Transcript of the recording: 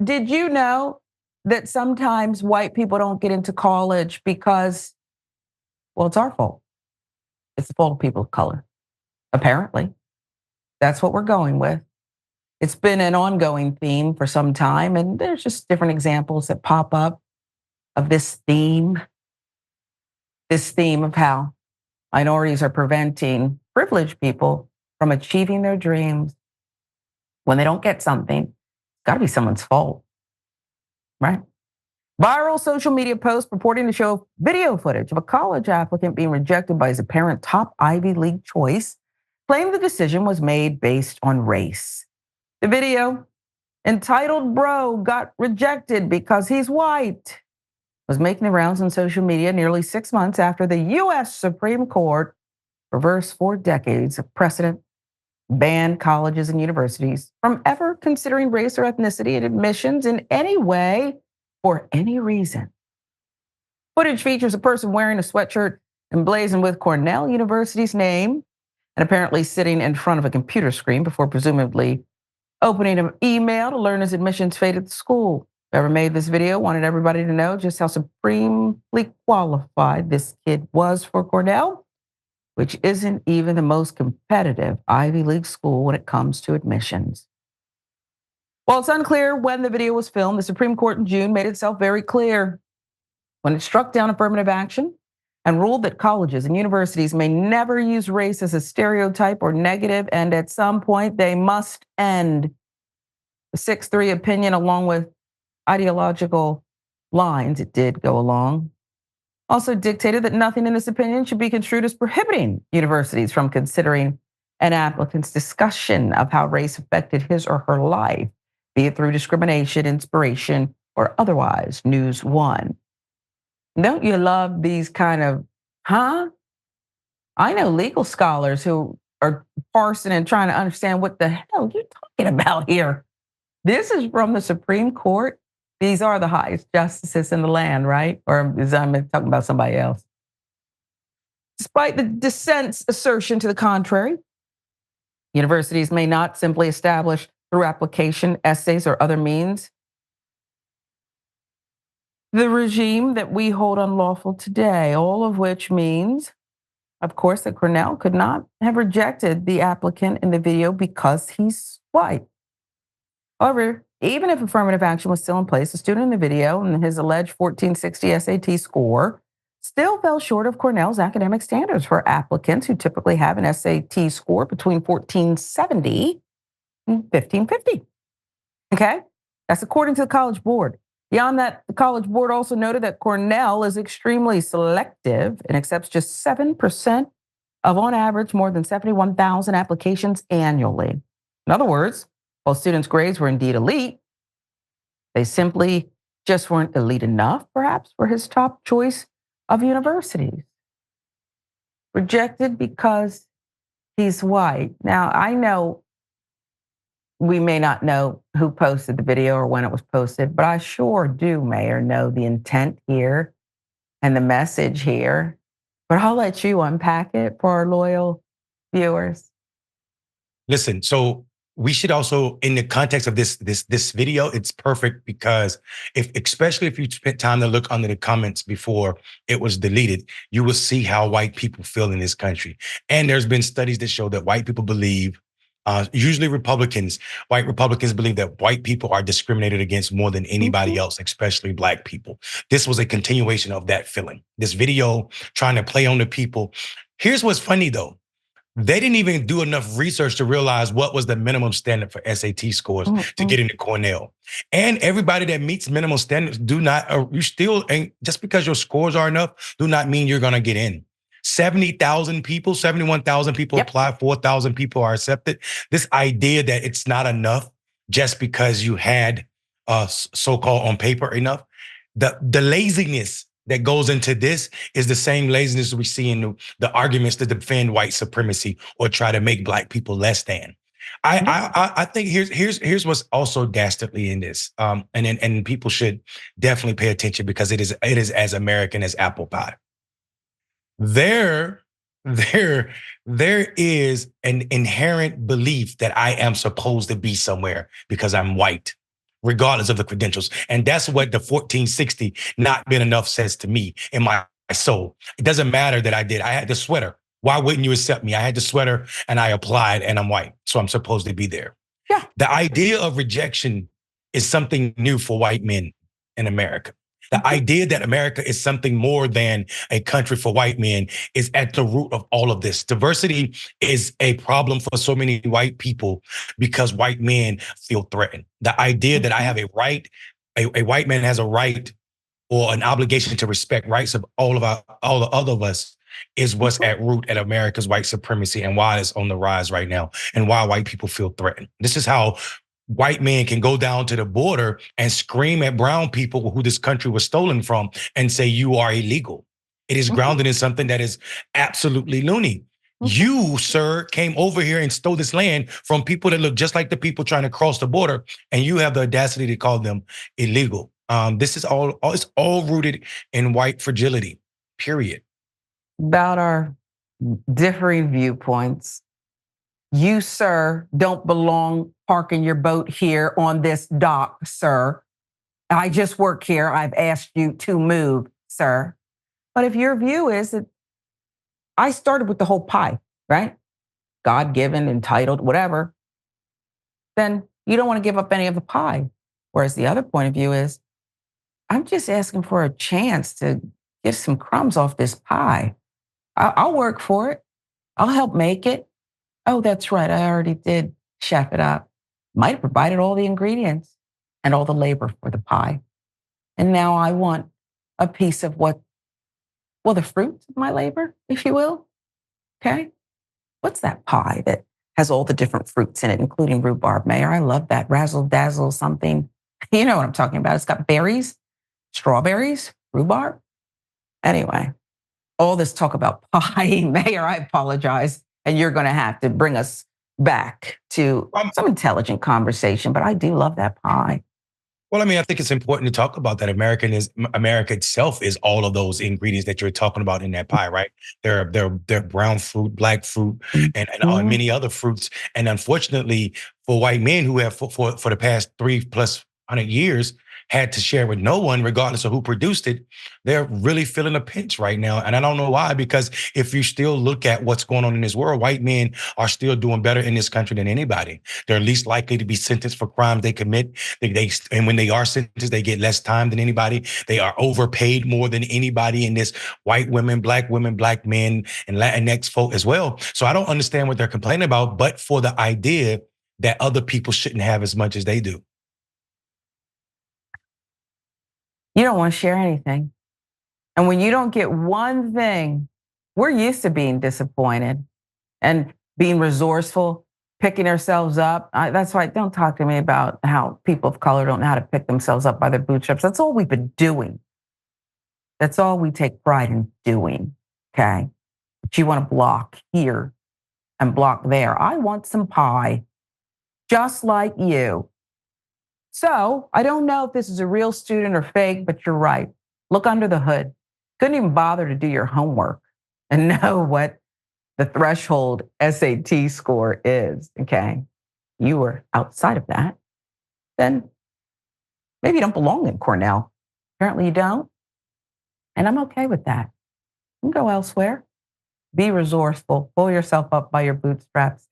Did you know that sometimes white people don't get into college because, well, it's our fault. It's the fault of people of color. Apparently, that's what we're going with. It's been an ongoing theme for some time, and there's just different examples that pop up of this theme of how minorities are preventing privileged people from achieving their dreams. When they don't get something, it's got to be someone's fault, right? Viral social media post purporting to show video footage of a college applicant being rejected by his apparent top Ivy League choice claimed the decision was made based on race. The video, entitled "Bro Got Rejected Because He's White," was making the rounds on social media nearly 6 months after the U.S. Supreme Court reversed 4 decades of precedent, banned colleges and universities from ever considering race or ethnicity in admissions in any way for any reason. Footage features a person wearing a sweatshirt emblazoned with Cornell University's name and apparently sitting in front of a computer screen before presumably opening an email to learn his admissions fate at the school. Whoever made this video wanted everybody to know just how supremely qualified this kid was for Cornell, which isn't even the most competitive Ivy League school when it comes to admissions. While it's unclear when the video was filmed, the Supreme Court in June made itself very clear when it struck down affirmative action and ruled that colleges and universities may never use race as a stereotype or negative, and at some point they must end. The 6-3 opinion, along with ideological lines it did go along, also dictated that nothing in this opinion should be construed as prohibiting universities from considering an applicant's discussion of how race affected his or her life, be it through discrimination, inspiration, or otherwise. News One. Don't you love these kind of, I know legal scholars who are parsing and trying to understand what the hell you're talking about here. This is from the Supreme Court. These are the highest justices in the land, right? Or is I talking about somebody else? Despite the dissent's assertion to the contrary, universities may not simply establish through application, essays, or other means the regime that we hold unlawful today, all of which means, of course, that Cornell could not have rejected the applicant in the video because he's white. However, even if affirmative action was still in place, the student in the video and his alleged 1460 SAT score still fell short of Cornell's academic standards for applicants who typically have an SAT score between 1470 and 1550. Okay? That's according to the College Board. Beyond that, the College Board also noted that Cornell is extremely selective and accepts just 7% of, on average, more than 71,000 applications annually. In other words, while students' grades were indeed elite, they simply just weren't elite enough, perhaps, for his top choice of universities. Rejected because he's white. Now, I know we may not know who posted the video or when it was posted, but I sure do, Mayor, know the intent here and the message here. But I'll let you unpack it for our loyal viewers. Listen, so we should also, in the context of this video, it's perfect because especially if you spent time to look under the comments before it was deleted, you will see how white people feel in this country. And there's been studies that show that white people believe, usually white Republicans believe that white people are discriminated against more than anybody else, especially Black people. This was a continuation of that feeling. This video trying to play on the people. Here's what's funny though. They didn't even do enough research to realize what was the minimum standard for SAT scores to get into Cornell. And everybody that meets minimum standards you still ain't, just because your scores are enough, do not mean you're gonna get in. 71,000 people apply, 4,000 people are accepted. This idea that it's not enough just because you had so-called on paper enough, the laziness that goes into this is the same laziness we see in the arguments to defend white supremacy or try to make Black people less than. I think here's what's also dastardly in this, and people should definitely pay attention because it is as American as apple pie. There is an inherent belief that I am supposed to be somewhere because I'm white, regardless of the credentials. And that's what the 1460 not been enough says to me in my soul. It doesn't matter that I had the sweater. Why wouldn't you accept me? I had the sweater and I applied and I'm white. So I'm supposed to be there. Yeah. The idea of rejection is something new for white men in America. The idea that America is something more than a country for white men is at the root of all of this. Diversity is a problem for so many white people because white men feel threatened. The idea that I have a right, a white man has a right or an obligation to respect rights of all the other of us is what's at root at America's white supremacy and why it's on the rise right now and why white people feel threatened. This is how white men can go down to the border and scream at brown people who this country was stolen from and say, you are illegal. It is grounded in something that is absolutely loony. You, sir, came over here and stole this land from people that look just like the people trying to cross the border, and you have the audacity to call them illegal. This is it's all rooted in white fragility, period. About our differing viewpoints. You, sir, don't belong parking your boat here on this dock, sir. I just work here. I've asked you to move, sir. But if your view is that I started with the whole pie, right? God-given, entitled, whatever, then you don't want to give up any of the pie. Whereas the other point of view is, I'm just asking for a chance to get some crumbs off this pie. I'll work for it. I'll help make it. Oh, that's right. I already did chef it up. Might have provided all the ingredients and all the labor for the pie. And now I want a piece of the fruits of my labor, if you will. Okay. What's that pie that has all the different fruits in it, including rhubarb, Mayor? I love that. Razzle dazzle something. You know what I'm talking about. It's got berries, strawberries, rhubarb. Anyway, all this talk about pie, Mayor, I apologize. And you're going to have to bring us back to some intelligent conversation. But I do love that pie. Well, I mean, I think it's important to talk about that. America itself is all of those ingredients that you're talking about in that pie, right? They're brown fruit, black fruit, and many other fruits. And unfortunately, for white men who have for the past 300+ years had to share with no one, regardless of who produced it, they're really feeling a pinch right now. And I don't know why, because if you still look at what's going on in this world, white men are still doing better in this country than anybody. They're least likely to be sentenced for crimes they commit. And when they are sentenced, they get less time than anybody. They are overpaid more than anybody in this, white women, black men, and Latinx folk as well. So I don't understand what they're complaining about, but for the idea that other people shouldn't have as much as they do. You don't want to share anything. And when you don't get one thing, we're used to being disappointed and being resourceful, picking ourselves up. That's why don't talk to me about how people of color don't know how to pick themselves up by their bootstraps. That's all we've been doing. That's all we take pride in doing, okay? But you want to block here and block there. I want some pie, just like you. So I don't know if this is a real student or fake, but you're right. Look under the hood. Couldn't even bother to do your homework and know what the threshold SAT score is, okay? You were outside of that. Then maybe you don't belong in Cornell. Apparently you don't. And I'm okay with that. You can go elsewhere. Be resourceful. Pull yourself up by your bootstraps.